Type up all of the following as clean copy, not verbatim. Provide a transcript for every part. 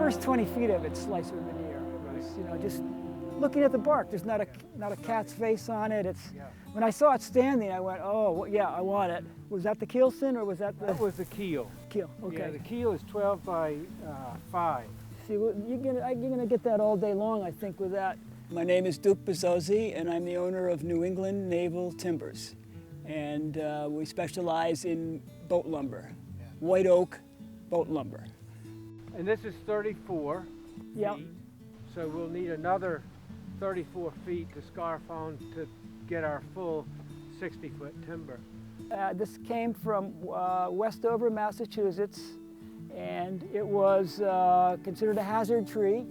first 20 feet of it sliced with veneer. It was, you know, just looking at the bark. There's not a cat's face on it. When I saw it standing, I went, oh, well, yeah, I want it. Was that the keelson or was that the? That was the keel. Keel, okay. Yeah, the keel is 12 by 5. See, you're gonna get that all day long, I think, with that. My name is Duke Besozzi, and I'm the owner of New England Naval Timbers. And we specialize in boat lumber, white oak boat lumber. And this is 34 Yep. feet, so we'll need another 34 feet to scarf on to get our full 60-foot timber. This came from Westover, Massachusetts, and it was considered a hazard tree.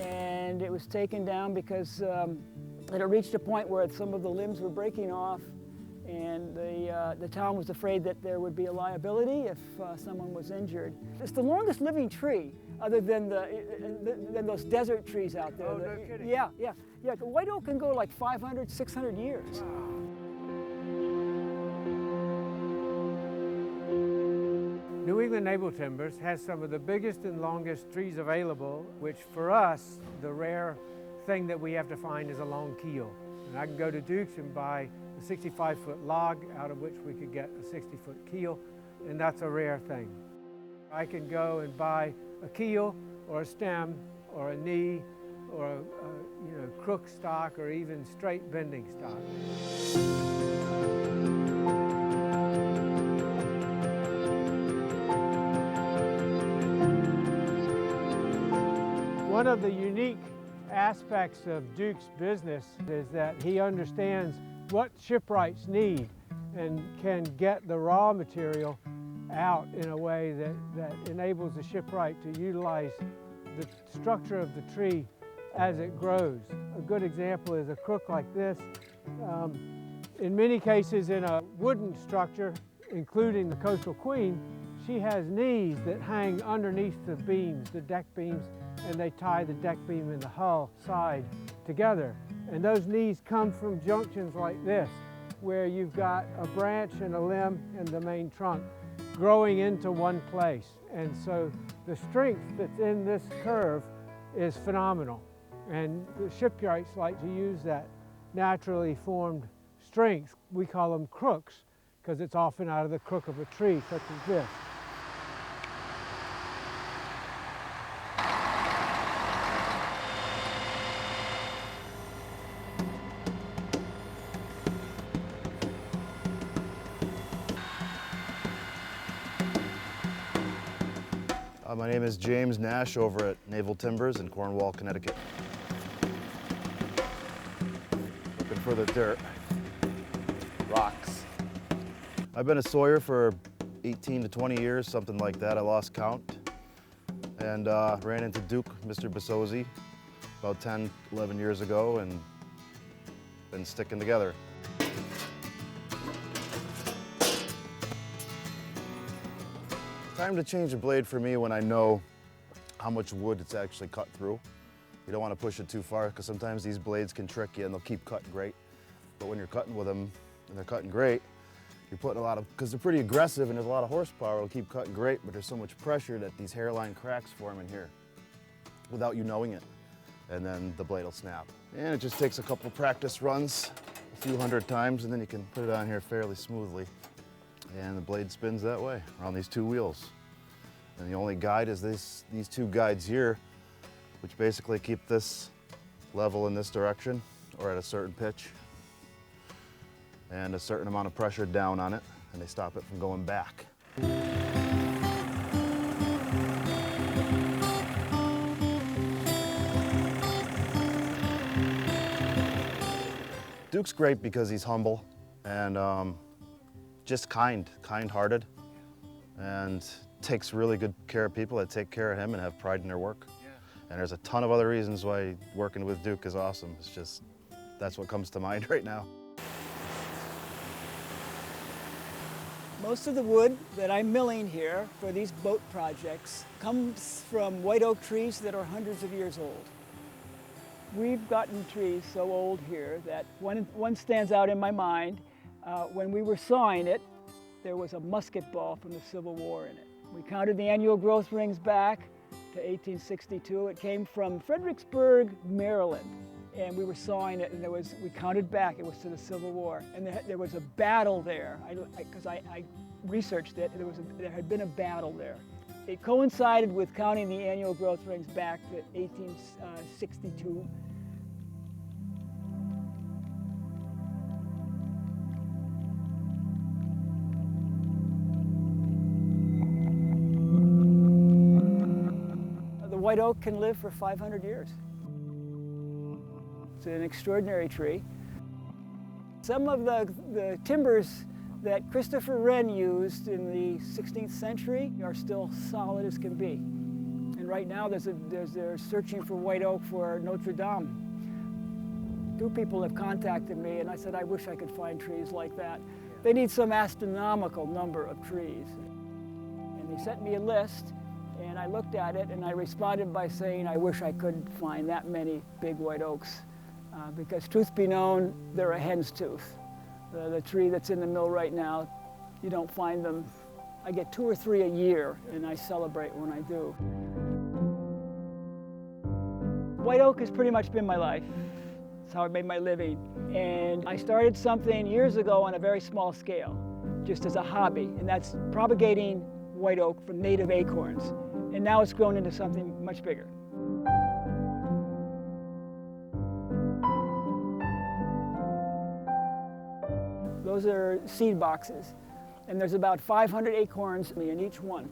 And it was taken down because it had reached a point where some of the limbs were breaking off, and the town was afraid that there would be a liability if someone was injured. It's the longest living tree, other than those desert trees out there. Oh, no kidding. Yeah. The white oak can go like 500, 600 years. Wow. New England Naval Timbers has some of the biggest and longest trees available, which for us, the rare thing that we have to find is a long keel. And I can go to Duke's and buy a 65-foot log out of which we could get a 60-foot keel, and that's a rare thing. I can go and buy a keel or a stem or a knee or a crook stock or even straight bending stock. One of the unique aspects of Duke's business is that he understands what shipwrights need and can get the raw material out in a way that enables the shipwright to utilize the structure of the tree as it grows. A good example is a crook like this. In many cases in a wooden structure, including the Coastal Queen, she has knees that hang underneath the beams, the deck beams, and they tie the deck beam and the hull side together. And those knees come from junctions like this, where you've got a branch and a limb and the main trunk growing into one place. And so the strength that's in this curve is phenomenal. And the shipwrights like to use that naturally formed strength. We call them crooks, because it's often out of the crook of a tree, such as this. My name is James Nash over at Naval Timbers in Cornwall, Connecticut. Looking for the dirt, rocks. I've been a sawyer for 18 to 20 years, something like that. I lost count, and ran into Duke, Mr. Besozzi, about 10, 11 years ago, and been sticking together. Time to change a blade for me when I know how much wood it's actually cut through. You don't want to push it too far, because sometimes these blades can trick you and they'll keep cutting great. But when you're cutting with them and they're cutting great, you're putting a lot of, because they're pretty aggressive and there's a lot of horsepower, it'll keep cutting great, but there's so much pressure that these hairline cracks form in here without you knowing it. And then the blade will snap. And it just takes a couple practice runs, a few hundred times, and then you can put it on here fairly smoothly. And the blade spins that way, around these two wheels. And the only guide is these two guides here, which basically keep this level in this direction or at a certain pitch and a certain amount of pressure down on it, and they stop it from going back. Duke's great because he's humble and just kind-hearted, and takes really good care of people that take care of him and have pride in their work. Yeah. And there's a ton of other reasons why working with Duke is awesome. It's just, that's what comes to mind right now. Most of the wood that I'm milling here for these boat projects comes from white oak trees that are hundreds of years old. We've gotten trees so old here that one stands out in my mind. When we were sawing it, there was a musket ball from the Civil War in it. We counted the annual growth rings back to 1862. It came from Fredericksburg, Maryland. And we were sawing it, and we counted back, it was to the Civil War. And there was a battle there, because I researched it, there had been a battle there. It coincided with counting the annual growth rings back to 1862. The white oak can live for 500 years. It's an extraordinary tree. Some of the timbers that Christopher Wren used in the 16th century are still solid as can be. And right now they're searching for white oak for Notre Dame. 2 people have contacted me, and I said, I wish I could find trees like that. They need some astronomical number of trees. And they sent me a list, and I looked at it, and I responded by saying, I wish I could find that many big white oaks. Because truth be known, they're a hen's tooth. The tree that's in the mill right now, you don't find them. I get 2 or 3 a year, and I celebrate when I do. White oak has pretty much been my life. It's how I made my living. And I started something years ago on a very small scale, just as a hobby, and that's propagating white oak from native acorns. And now it's grown into something much bigger. Those are seed boxes, and there's about 500 acorns in each one.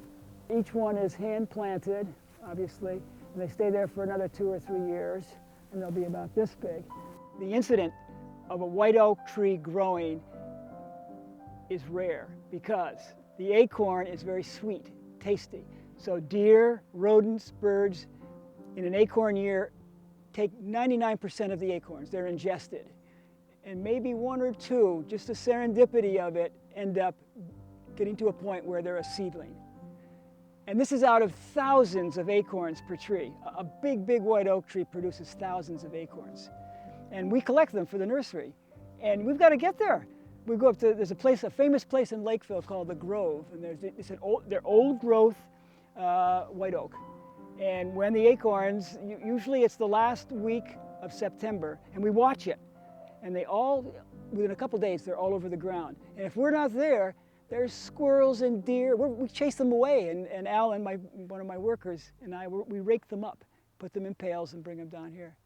Each one is hand planted, obviously, and they stay there for another 2 or 3 years, and they'll be about this big. The incident of a white oak tree growing is rare because the acorn is very sweet, tasty. So deer, rodents, birds in an acorn year take 99% of the acorns. They're ingested. And maybe 1 or 2, just the serendipity of it, end up getting to a point where they're a seedling. And this is out of thousands of acorns per tree. A big, big white oak tree produces thousands of acorns. And we collect them for the nursery. And we've got to get there. We go up to, there's a famous place in Lakeville called the Grove, and they're old growth white oak. And when the acorns, usually it's the last week of September, and we watch it. And they all, within a couple days, they're all over the ground. And if we're not there, there's squirrels and deer. We chase them away, and Alan, one of my workers, and I, we rake them up, put them in pails, and bring them down here.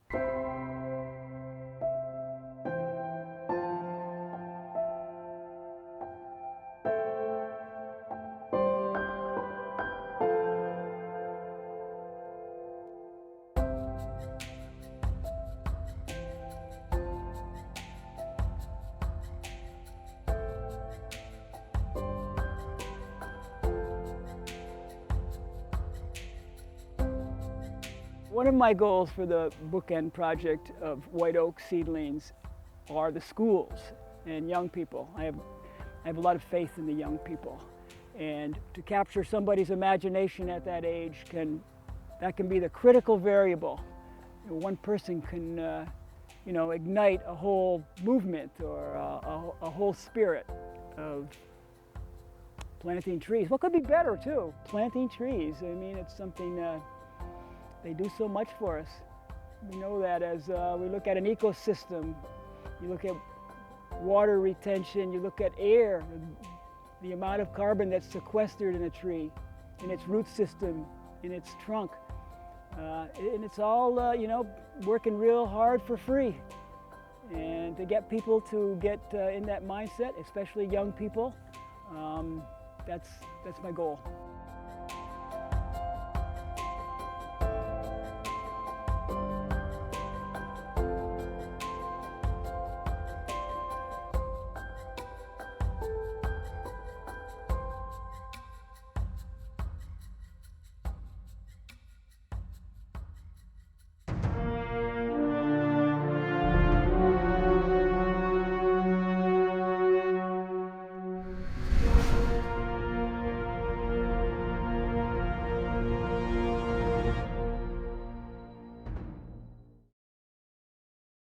One of my goals for the bookend project of white oak seedlings are the schools and young people. I have a lot of faith in the young people, and to capture somebody's imagination at that age that can be the critical variable. One person can ignite a whole movement or a whole spirit of planting trees. What could be better too? Planting trees. I mean, it's something they do so much for us. We know that as we look at an ecosystem, you look at water retention, you look at air, the amount of carbon that's sequestered in a tree, in its root system, in its trunk. And it's all, working real hard for free. And to get people to get in that mindset, especially young people, that's my goal.